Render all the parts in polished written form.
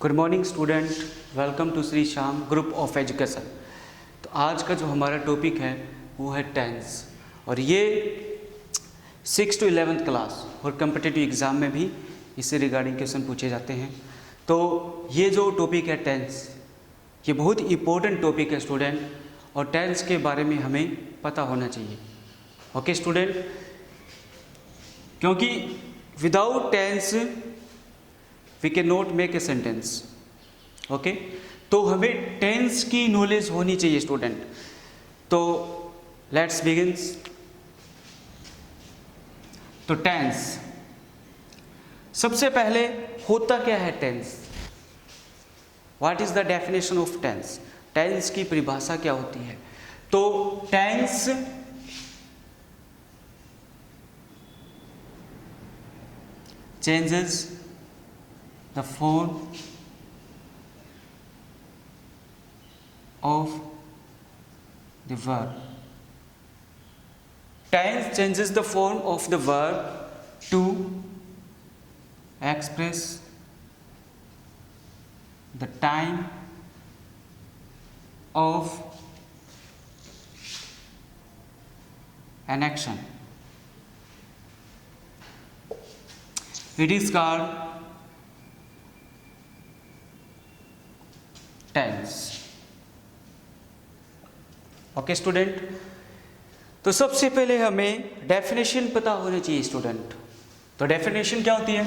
Good morning student, welcome to Shri Shyam group of education. तो आज का जो हमारा टॉपिक है वो है टेंस, और ये 6 to 11th क्लास और कम्पिटिटिव एग्ज़ाम में भी इससे रिगार्डिंग क्वेश्चन पूछे जाते हैं। तो ये जो टॉपिक है टेंस, ये बहुत इम्पोर्टेंट टॉपिक है स्टूडेंट, और टेंस के बारे में हमें पता होना चाहिए। ओके स्टूडेंट, क्योंकि without tense we can not make a sentence. Okay, तो हमें टेंस की नॉलेज होनी चाहिए स्टूडेंट। तो लेट्स बिगिंस। तो टेंस, सबसे पहले होता क्या है tense? What is the definition of tense? Tense की परिभाषा क्या होती है? तो tense changes the form of the verb. Tense changes the form of the verb to express the time of an action. It is called tense. Okay student, तो सबसे पहले हमें डेफिनेशन पता होनी चाहिए स्टूडेंट। तो डेफिनेशन क्या होती है?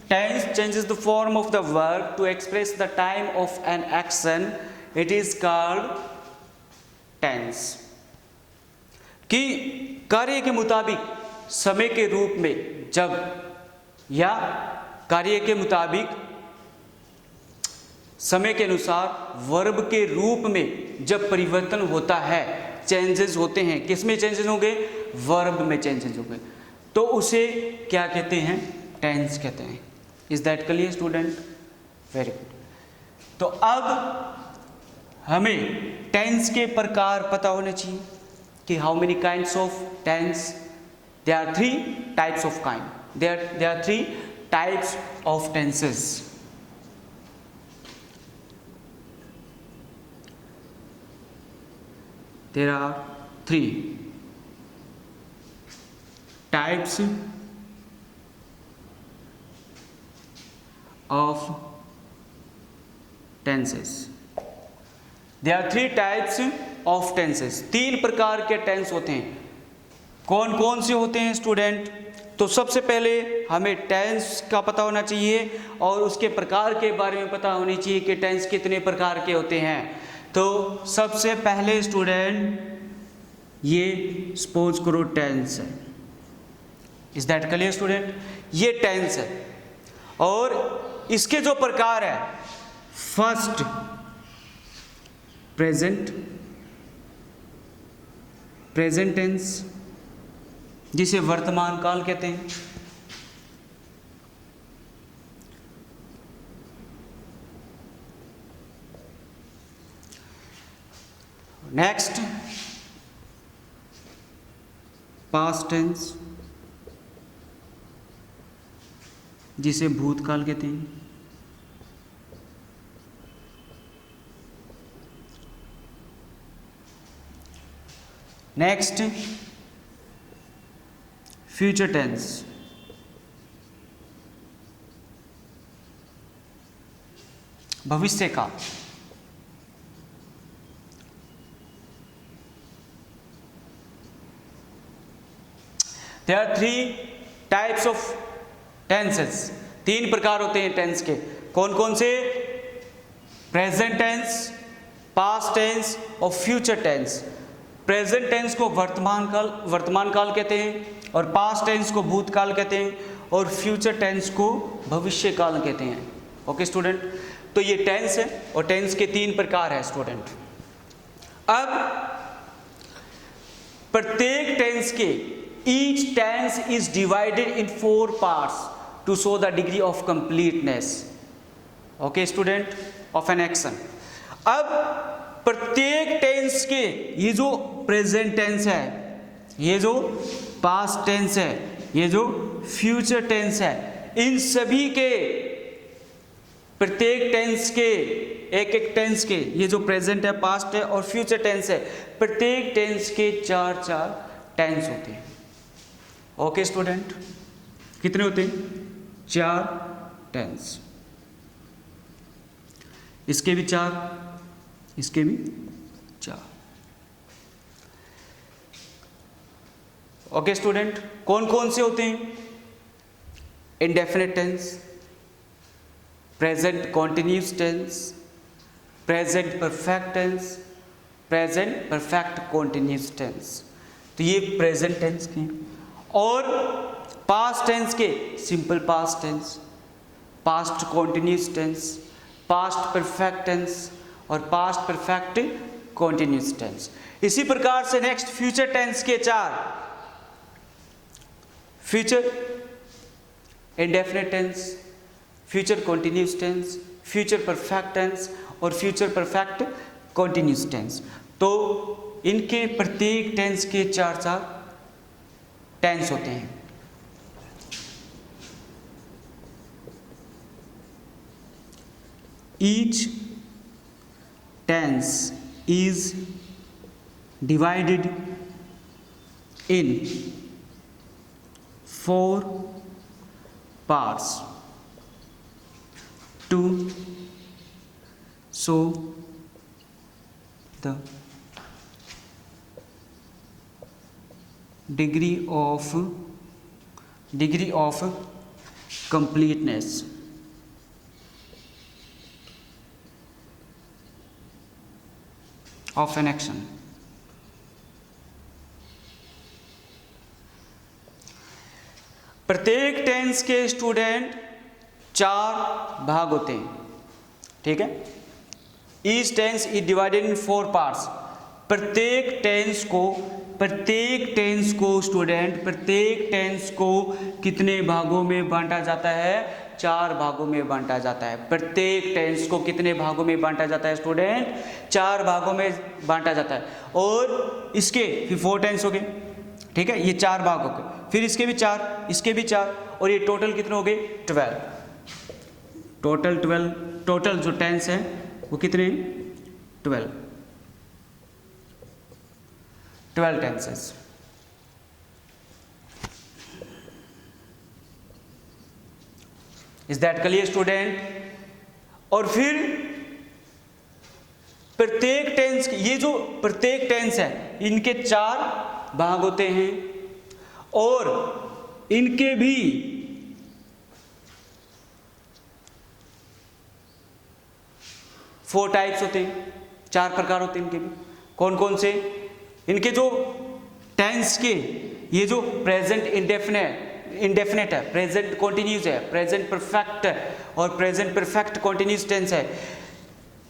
Tense changes the form of the verb to express the time of an action. It is called tense. कि कार्य के मुताबिक समय के रूप में जब, या कार्य के मुताबिक समय के अनुसार वर्ब के रूप में जब परिवर्तन होता है, चेंजेस होते हैं। किस में चेंजेस होंगे? वर्ब में चेंजेस होंगे। तो उसे क्या कहते हैं? टेंस कहते हैं। Is that clear student? Very good. तो अब हमें टेंस के प्रकार पता होने चाहिए कि how many kinds of tense. There are 3 types of kind. There are 3 types of tenses. There are 3 types of tenses. There are 3 types of tenses. 3 प्रकार के टेंस होते हैं। कौन कौन से होते हैं स्टूडेंट? तो सबसे पहले हमें टेंस का पता होना चाहिए और उसके प्रकार के बारे में पता होनी चाहिए कि टेंस कितने प्रकार के होते हैं। तो सबसे पहले स्टूडेंट ये सपोज करो टेंस है। Is that clear student? ये टेंस है और इसके जो प्रकार है, फर्स्ट प्रेजेंट टेंस, जिसे वर्तमान काल कहते हैं। नेक्स्ट पास्ट टेंस, जिसे भूतकाल कहते हैं। नेक्स्ट फ्यूचर टेंस, भविष्य काल। There are 3 types of tenses. 3 प्रकार होते हैं टेंस के। कौन कौन से? प्रेजेंट टेंस, पास्ट टेंस और फ्यूचर टेंस। प्रेजेंट टेंस को वर्तमान काल कहते हैं, और पास्ट टेंस को भूतकाल कहते हैं, और फ्यूचर टेंस को भविष्य काल कहते हैं। ओके स्टूडेंट, तो ये टेंस है और टेंस के 3 प्रकार है स्टूडेंट। अब प्रत्येक टेंस के each tense is divided in 4 parts to show the degree of completeness. Okay student, of an action. अब प्रत्येक टेंस के, ये जो प्रेजेंट टेंस है, ये जो पास्ट टेंस है, ये जो फ्यूचर टेंस है, इन सभी के प्रत्येक टेंस के एक एक टेंस के, ये जो प्रेजेंट है, पास्ट है और फ्यूचर टेंस है, प्रत्येक टेंस के चार चार टेंस होते हैं। ओके स्टूडेंट, कितने होते हैं? चार टेंस। इसके भी चार, इसके भी चार। ओके स्टूडेंट, कौन कौन से होते हैं? Indefinite tense, present continuous tense, present perfect tense, present perfect continuous tense. तो ये प्रेजेंट टेंस के। और पास्ट टेंस के simple past tense, past continuous tense, past perfect tense और पास्ट परफेक्ट कॉन्टिन्यूस टेंस। इसी प्रकार से नेक्स्ट फ्यूचर टेंस के चार, future indefinite tense, future continuous tense, future perfect tense और फ्यूचर परफेक्ट कॉन्टिन्यूस टेंस। तो इनके प्रत्येक टेंस के चार चार टेंस होते हैं। Each tense is divided in 4 parts to show the degree of completeness of an action। प्रत्येक टेंस के स्टूडेंट चार भाग होते हैं, ठीक है। Each tense is divided in 4 parts. प्रत्येक टेंस को कितने भागों में बांटा जाता है? 4 भागों में बांटा जाता है। प्रत्येक टेंस को कितने भागों में बांटा जाता है स्टूडेंट? 4 भागों में बांटा जाता है। और इसके फिर 4 टेंस हो गए, ठीक है, ये 4 भाग हो गए। फिर इसके भी 4, इसके भी 4, और ये टोटल कितने हो गए? 12। टोटल जो टेंस है वो कितने? 12 tenses. Is that clear student? और फिर प्रत्येक टेंस, ये जो प्रत्येक टेंस है इनके 4 भाग होते हैं और इनके भी फोर टाइप्स होते हैं, 4 प्रकार होते हैं इनके भी। कौन कौन से? इनके जो टेंस के, ये जो प्रेजेंट इंडेफिनेट है, प्रेजेंट कॉन्टिन्यूस है, प्रेजेंट परफेक्ट है और प्रेजेंट परफेक्ट कॉन्टिन्यूस टेंस है।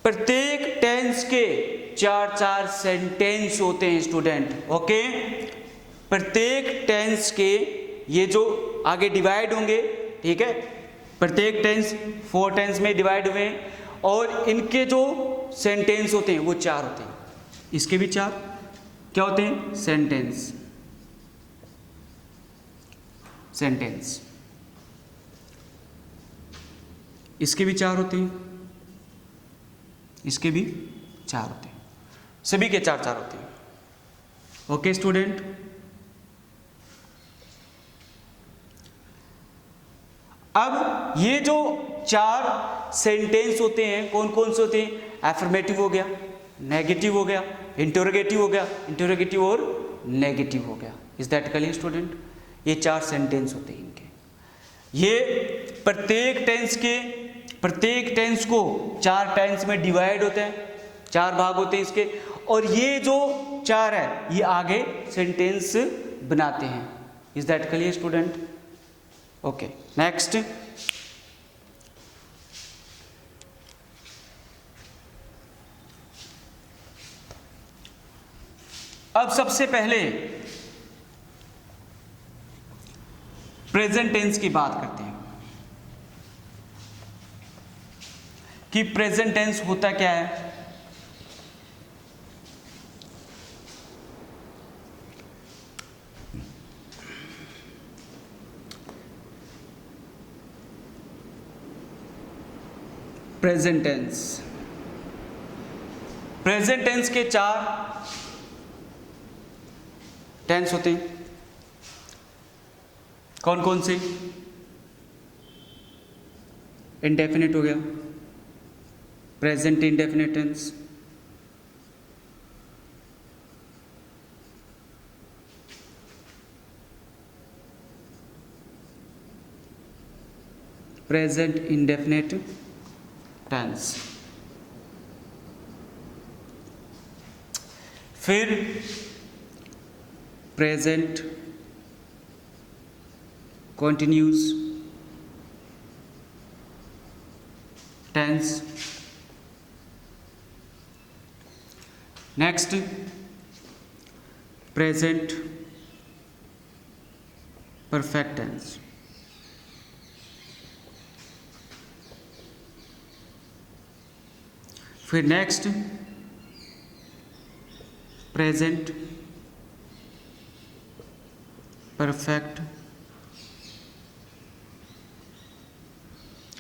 प्रत्येक टेंस के 4 सेंटेंस होते हैं स्टूडेंट। ओके, प्रत्येक टेंस के ये जो आगे डिवाइड होंगे, ठीक है, प्रत्येक टेंस 4 टेंस में डिवाइड हुए हैं और इनके जो सेंटेंस होते हैं वो 4 होते हैं। इसके भी 4 क्या होते हैं? सेंटेंस। इसके भी 4 होते हैं, इसके भी 4 होते हैं, सभी के 4 होते हैं। ओके स्टूडेंट, अब ये जो 4 सेंटेंस होते हैं कौन कौन से होते हैं? एफर्मेटिव हो गया, नेगेटिव हो गया, इंटरोगेटिव हो गया, इंटरोगेटिव और नेगेटिव हो गया। Is that clear student? ये 4 सेंटेंस होते हैं इनके। ये प्रत्येक टेंस को 4 टेंस में डिवाइड होते हैं, 4 भाग होते हैं इसके, और ये जो 4 है ये आगे सेंटेंस बनाते हैं। Is that clear student? Okay, next. अब सबसे पहले प्रेजेंट टेंस की बात करते हैं कि प्रेजेंट टेंस होता क्या है। Present tense. प्रेजेंट टेंस के 4 टेंस होते हैं। कौन कौन से? इंडेफिनिट हो गया, present indefinite tense, present indefinite tense. फिर present continuous tense. Next present perfect tense. फिर next present perfect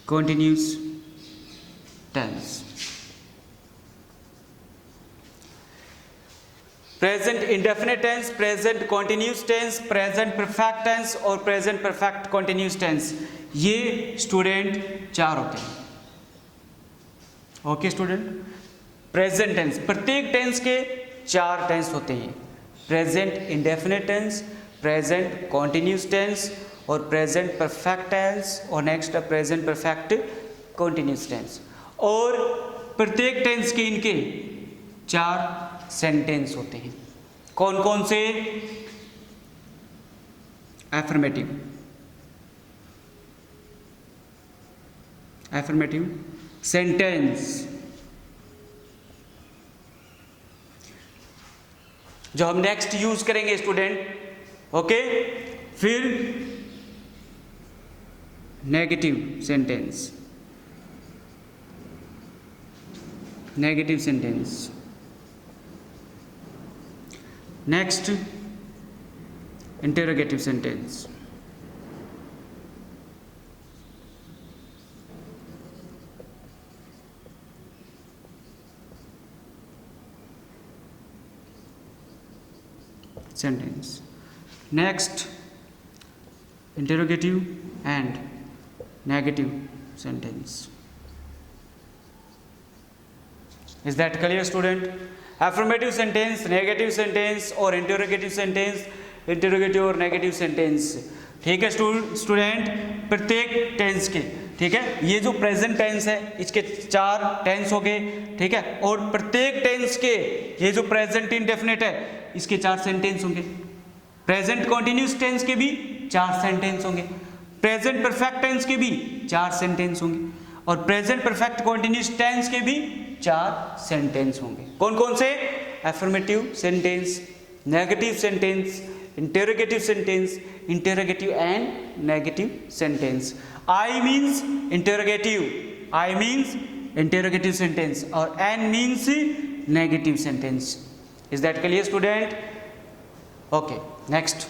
continuous tense. Present indefinite tense, present continuous tense, present perfect tense और प्रेजेंट परफेक्ट कॉन्टिन्यूस टेंस, ये student 4 होते हैं। Okay student, present tense, प्रत्येक tense के 4 tense होते हैं। Present indefinite tense, present continuous tense और present perfect tense और next present perfect continuous tense. और प्रत्येक टेंस के इनके 4 सेंटेंस होते हैं। कौन कौन से? एफर्मेटिव, एफर्मेटिव सेंटेंस जो हम नेक्स्ट यूज करेंगे स्टूडेंट। ओके, फिर negative sentence, negative sentence. Next interrogative sentence. sentence. Next, interrogative and negative sentence. Is that clear student? Affirmative sentence, negative sentence और interrogative sentence, interrogative और negative sentence। ठीक है student, प्रत्येक tense के, ठीक है, ये जो प्रेजेंट टेंस है इसके 4 टेंस हो गए, ठीक है, और प्रत्येक टेंस के ये जो प्रेजेंट इंडेफिनिट है इसके 4 सेंटेंस होंगे। प्रेजेंट कॉन्टिन्यूस टेंस के भी 4 सेंटेंस होंगे, प्रेजेंट परफेक्ट टेंस के भी 4 सेंटेंस होंगे और प्रेजेंट परफेक्ट कॉन्टिन्यूस टेंस के भी 4 सेंटेंस होंगे। कौन कौन से? Affirmative sentence, negative sentence, interrogative sentence, interrogative and negative sentence. I means interrogative, I means interrogative sentence और N means negative sentence. Is that clear student? Okay, next.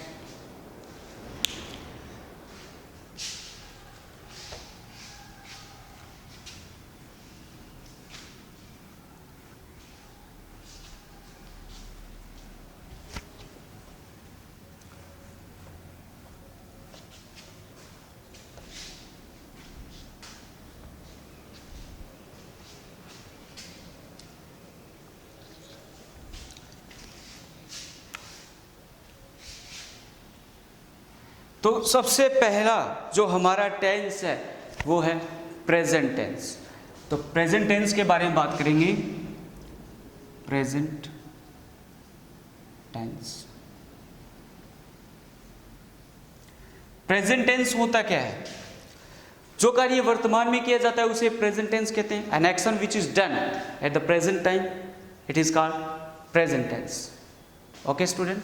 तो सबसे पहला जो हमारा टेंस है वो है प्रेजेंट टेंस। तो प्रेजेंट टेंस के बारे में बात करेंगे। प्रेजेंट टेंस, प्रेजेंट टेंस होता क्या है? जो कार्य वर्तमान में किया जाता है उसे प्रेजेंट टेंस कहते हैं। An action which is done at the present time it is called present tense. Okay student,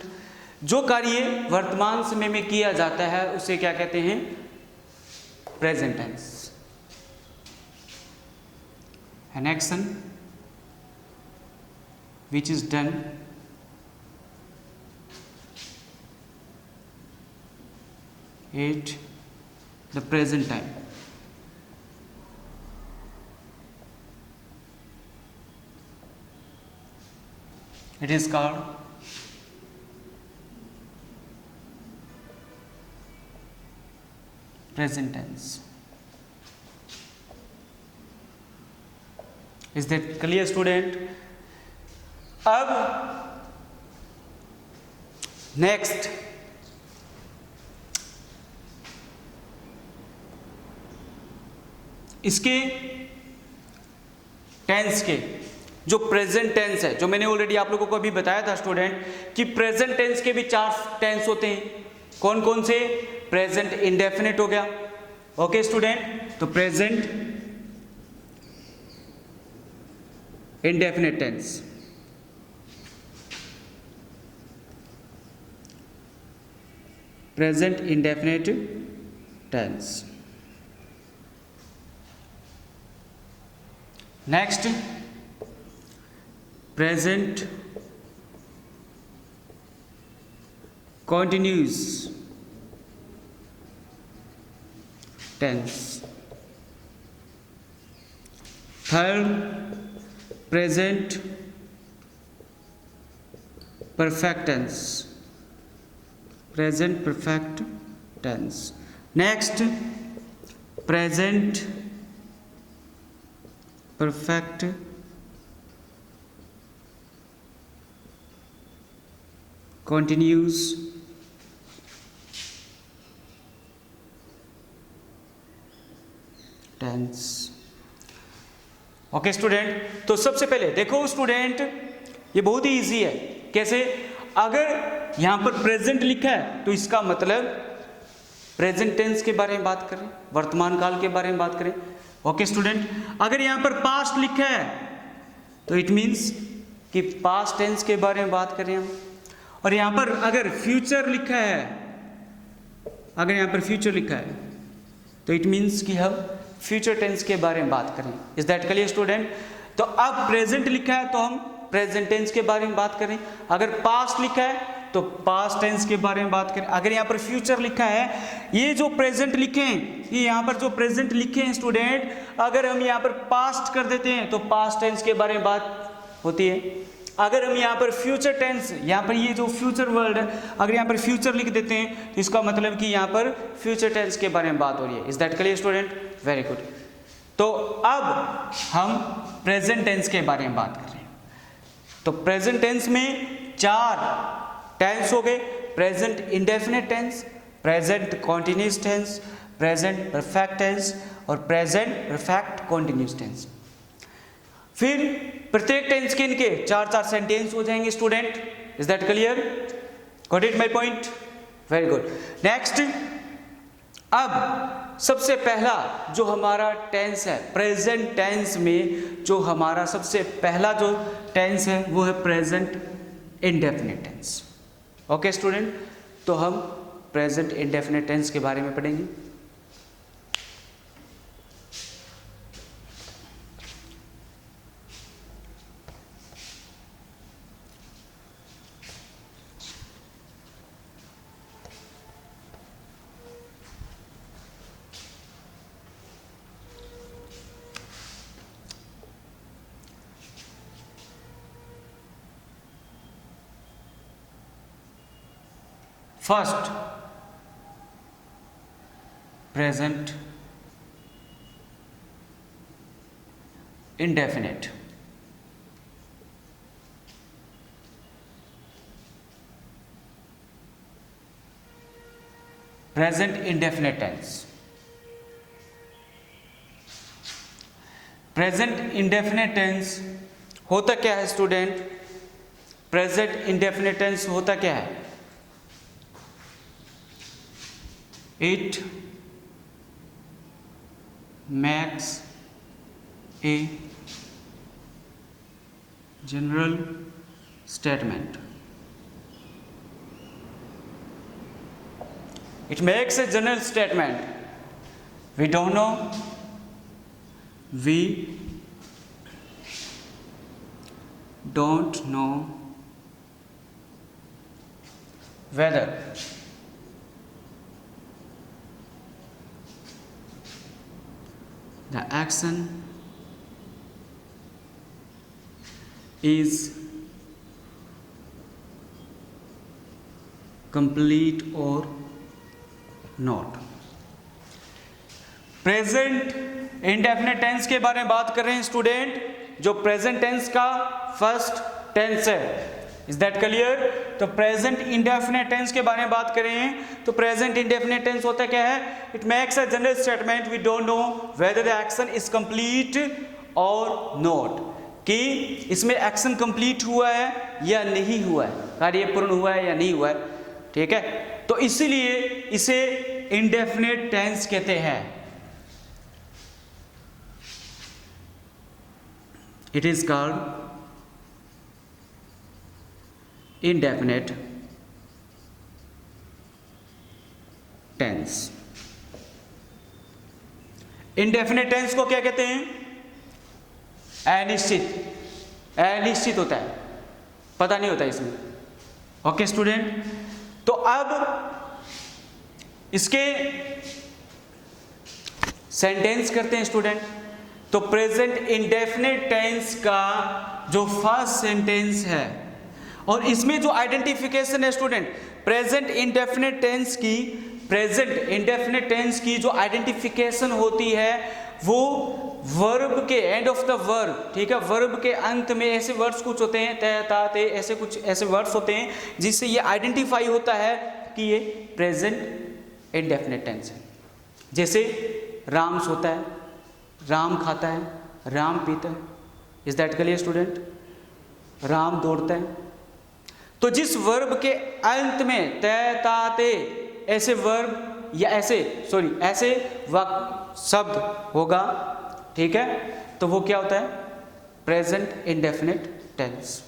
जो कार्य वर्तमान समय में किया जाता है उसे क्या कहते हैं? Present tense. An action which is done at the present time It is called present tense. Is that clear, student? अब नेक्स्ट इसके टेंस के जो प्रेजेंट टेंस है, जो मैंने ऑलरेडी आप लोगों को अभी बताया था स्टूडेंट कि प्रेजेंट टेंस के भी 4 टेंस होते हैं। कौन कौन से? प्रेजेंट इंडेफिनिट हो गया, ओके स्टूडेंट, तो present indefinite tense, present indefinite tense. Next present continuous tense. Third present perfect tense, present perfect tense. Next present perfect continuous tense. Okay student, तो सबसे पहले देखो स्टूडेंट, ये बहुत ही इजी है। कैसे? अगर यहां पर प्रेजेंट लिखा है तो इसका मतलब प्रेजेंट टेंस के बारे में बात करें, वर्तमान काल के बारे में बात करें। ओके स्टूडेंट, अगर यहां पर पास्ट लिखा है तो इट मींस कि पास्ट टेंस के बारे में बात करें हम। और यहां पर अगर फ्यूचर लिखा है, अगर यहां पर फ्यूचर लिखा है तो इट मींस कि हम फ्यूचर टेंस के बारे में बात करें। Is that clear student? तो अब प्रेजेंट लिखा है तो हम प्रेजेंट टेंस के बारे में बात करें, अगर पास्ट लिखा है तो पास्ट टेंस के बारे में बात करें, अगर यहाँ पर फ्यूचर लिखा है, ये जो प्रेजेंट लिखे हैं, ये यहाँ पर जो प्रेजेंट लिखे हैं स्टूडेंट, अगर हम यहाँ पर पास्ट कर देते हैं तो पास्ट टेंस के बारे में बात होती है। अगर हम यहाँ पर फ्यूचर टेंस, यहाँ पर ये जो फ्यूचर वर्ड है, अगर यहाँ पर फ्यूचर लिख देते हैं तो इसका मतलब कि यहाँ पर फ्यूचर टेंस के बारे में बात हो रही है। Is that clear student? Very good. तो अब हम प्रेजेंट टेंस के बारे में बात कर रहे हैं। तो प्रेजेंट टेंस में 4 टेंस हो गए, present indefinite tense, present continuous tense, present perfect tense और प्रेजेंट परफेक्ट कॉन्टिन्यूस टेंस। फिर प्रत्येक टेंस के इनके 4-4 सेंटेंस हो जाएंगे student. Is that clear? Got it my point? Very good. Next, अब सबसे पहला जो हमारा टेंस है प्रेजेंट टेंस में, जो हमारा सबसे पहला जो टेंस है वो है present indefinite tense. Okay student, तो हम प्रेजेंट इंडेफिनिट टेंस के बारे में पढ़ेंगे। First, present indefinite. Present indefinite tense. Present indefinite tense होता क्या है स्टूडेंट? प्रेजेंट इंडेफिनिट टेंस होता क्या है? It makes a general statement. It makes a general statement. We don't know. We don't know whether the action is complete or not. Present indefinite tense के बारे में बात कर रहे हैं स्टूडेंट। जो प्रेजेंट टेंस का फर्स्ट टेंस है, इज दैट क्लियर? तो प्रेजेंट इंडेफिनिट टेंस के बारे में बात कर रहे हैं। तो प्रेजेंट इंडेफिनिट टेंस होता क्या है? It makes a general statement we don't know whether the action is complete or not, कि इसमें एक्शन कंप्लीट हुआ है या नहीं हुआ है, कार्य पूर्ण हुआ है या नहीं हुआ है। ठीक है, तो इसीलिए इसे इंडेफिनिट टेंस कहते हैं। It is called indefinite tense। indefinite tense को क्या कहते हैं? अनिश्चित। अनिश्चित होता है, पता नहीं होता इसमें। ओके स्टूडेंट, तो अब इसके सेंटेंस करते हैं स्टूडेंट। तो प्रेजेंट इंडेफिनिट टेंस का जो फर्स्ट सेंटेंस है, और इसमें जो आइडेंटिफिकेशन है स्टूडेंट, प्रेजेंट इंडेफिनिट टेंस की जो आइडेंटिफिकेशन होती है वो वर्ब के एंड ऑफ द वर्ब, ठीक है, वर्ब के अंत में ऐसे वर्ड्स कुछ होते हैं, ते ता ते, ऐसे कुछ ऐसे वर्ड्स होते हैं जिससे ये आइडेंटिफाई होता है कि ये प्रेजेंट इंडेफिनिट टेंस है। जैसे राम सोता है, राम खाता है, राम पीता है। Is that clear student? Ram दौड़ता है। तो जिस वर्ब के अंत में ते ता ते ऐसे वर्ब या ऐसे शब्द होगा, ठीक है, तो वो क्या होता है? Present indefinite tense.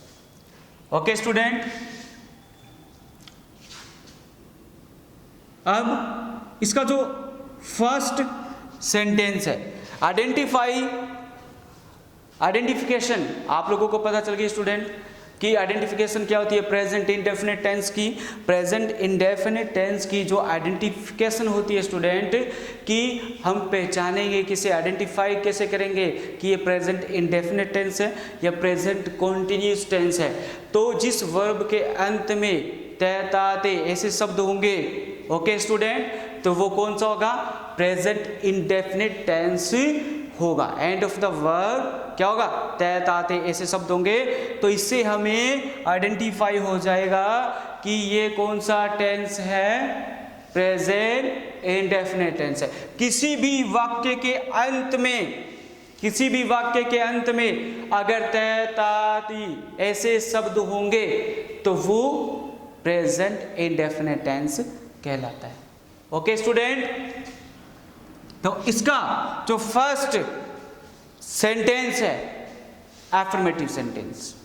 Okay student, अब इसका जो फर्स्ट सेंटेंस है, आइडेंटिफिकेशन आप लोगों को पता चल गई स्टूडेंट कि आइडेंटिफिकेशन क्या होती है प्रेजेंट इंडेफिनिट टेंस की। प्रेजेंट इंडेफिनिट टेंस की जो आइडेंटिफिकेशन होती है स्टूडेंट, कि हम पहचानेंगे, किसे आइडेंटिफाई कैसे करेंगे कि ये प्रेजेंट इंडेफिनिट टेंस है या प्रेजेंट कॉन्टिन्यूस टेंस है। तो जिस वर्ब के अंत में ते ता ते ऐसे शब्द होंगे, ओके स्टूडेंट, तो वो कौन सा होगा? प्रेजेंट इंडेफिनिट टेंस होगा। एंड ऑफ द वर्ब क्या होगा? ते ता ते ऐसे शब्द होंगे। तो इससे हमें आइडेंटिफाई हो जाएगा कि ये कौन सा टेंस है? प्रेजेंट इंडेफिनिट टेंस है। किसी भी वाक्य के अंत में अगर ते ता ती ऐसे शब्द होंगे तो वो प्रेजेंट इंडेफिनिट टेंस कहलाता है। ओके स्टूडेंट, तो इसका जो फर्स्ट सेंटेंस है affirmative sentence.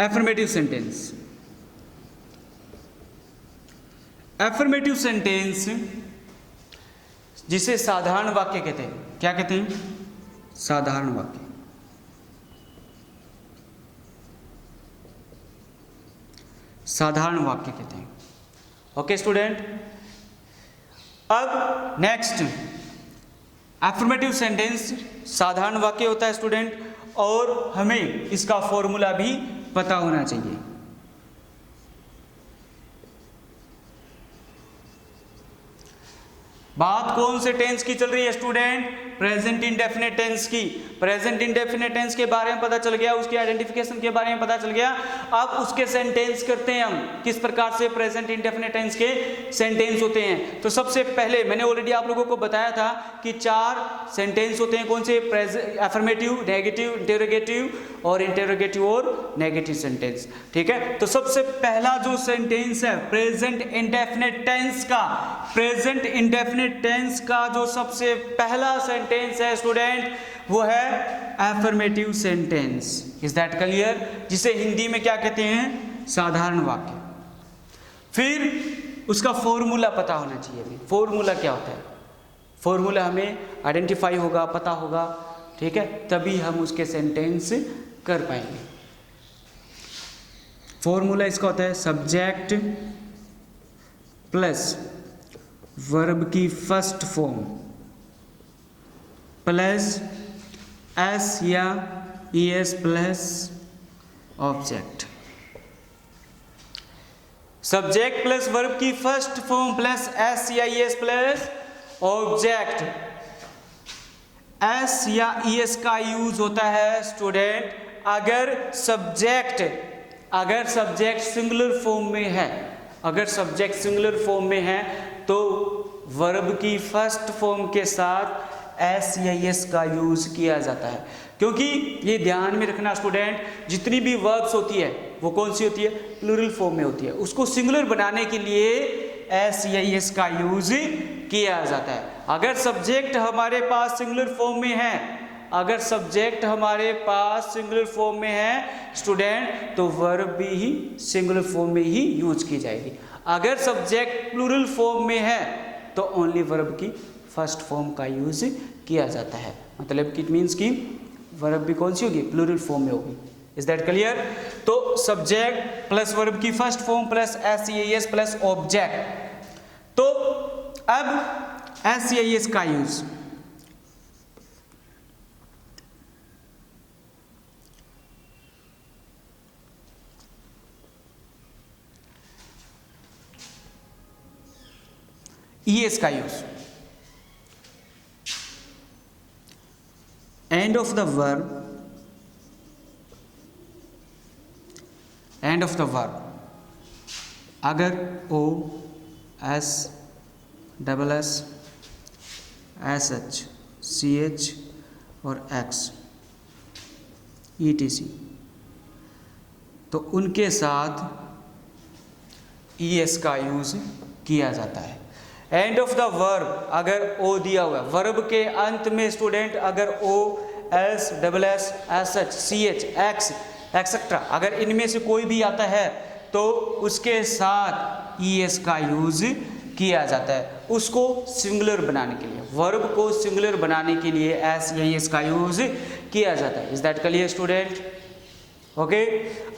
Affirmative sentence, affirmative sentence जिसे साधारण वाक्य कहते हैं। क्या कहते हैं? साधारण वाक्य। साधारण वाक्य कहते हैं। ओके स्टूडेंट, अब नेक्स्ट एफर्मेटिव सेंटेंस साधारण वाक्य होता है स्टूडेंट, और हमें इसका फॉर्मूला भी पता होना चाहिए। बात कौन से टेंस की चल रही है स्टूडेंट? प्रेजेंट इंडेफिनिट टेंस की। प्रेजेंट इंडेफिनिट टेंस के बारे में पता चल गया, उसकी आइडेंटिफिकेशन के बारे में पता चल गया। अब उसके सेंटेंस करते हैं हम, किस प्रकार से प्रेजेंट इंडेफिनिट टेंस के सेंटेंस होते हैं। तो सबसे पहले मैंने ऑलरेडी आप लोगों को बताया था कि 4 सेंटेंस होते हैं। कौन से? अफर्मेटिव, नेगेटिव, इंटेरोगेटिव और इंटेरोगेटिव और नेगेटिव सेंटेंस। ठीक है, तो सबसे पहला जो सेंटेंस है प्रेजेंट इंडेफिनिट टेंस का, प्रेजेंट इंडेफिनिट टेंस का जो सबसे पहला सेंटेंस है स्टूडेंट, वो है affirmative sentence. Is that clear? जिसे हिंदी में क्या कहते हैं? साधारण वाक्य। फिर उसका फॉर्मूला पता होना चाहिए। फॉर्मूला क्या होता है? फॉर्मूला हमें आइडेंटिफाई होगा, पता होगा, ठीक है, तभी हम उसके सेंटेंस कर पाएंगे। फॉर्मूला इसका होता है सब्जेक्ट प्लस वर्ब की फर्स्ट फॉर्म प्लस एस या ES plus object. Subject plus verb की फर्स्ट फॉर्म प्लस एस या ईएस प्लस ऑब्जेक्ट। एस या ईएस का यूज होता है स्टूडेंट अगर सब्जेक्ट सिंगुलर फॉर्म में है। अगर सब्जेक्ट सिंगुलर फॉर्म में है तो वर्ब की फर्स्ट फॉर्म के साथ एस या ईएस का यूज किया जाता है। क्योंकि ये ध्यान में रखना स्टूडेंट, जितनी भी वर्ब्स होती है वो कौन सी होती है, प्लूरल फॉर्म में होती है। उसको सिंगुलर बनाने के लिए एस या ईएस का यूज किया जाता है। अगर सब्जेक्ट हमारे पास सिंगुलर फॉर्म में है, अगर सब्जेक्ट हमारे पास सिंगुलर फॉर्म में है स्टूडेंट, तो वर्ब भी ही सिंगुलर फॉर्म में ही यूज की जाएगी। अगर सब्जेक्ट प्लूरल फॉर्म में है तो ओनली वर्ब की फर्स्ट फॉर्म का यूज किया जाता है। मतलब इट मीन्स कि वर्ब भी कौन सी होगी, प्लूरल फॉर्म में होगी। Is that clear? तो सब्जेक्ट प्लस वर्ब की फर्स्ट फॉर्म प्लस एस या ईएस प्लस ऑब्जेक्ट। तो अब एस या ईएस का यूज, ईएस का use, end of the verb, end of the verb अगर O S double S S H C H और X ETC, तो उनके साथ ES का यूज किया जाता है। एंड ऑफ द वर्ब अगर ओ दिया हुआ है, वर्ब के अंत में स्टूडेंट अगर O S double S S H C H X etcetera अगर इनमें से कोई भी आता है तो उसके साथ ES का यूज किया जाता है, उसको सिंगुलर बनाने के लिए। वर्ब को सिंगुलर बनाने के लिए एस या ES का यूज किया जाता है। Is that clear student? Okay.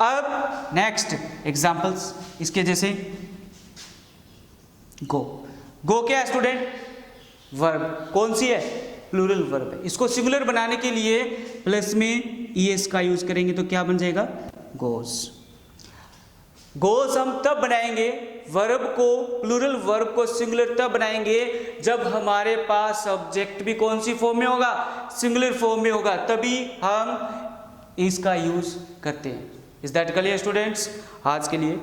अब नेक्स्ट एग्जांपल्स इसके जैसे गो। गो क्या है स्टूडेंट? वर्ब। कौन सी है? प्लूरल वर्ब है। इसको सिंगुलर बनाने के लिए प्लस में ES का यूज करेंगे तो क्या बन जाएगा? गोज। गोज हम तब बनाएंगे, वर्ब को, प्लूरल वर्ब को सिंगुलर तब बनाएंगे जब हमारे पास सब्जेक्ट भी कौन सी फॉर्म में होगा? सिंगुलर फॉर्म में होगा, तभी हम इसका यूज करते हैं। Is that clear students? आज के लिए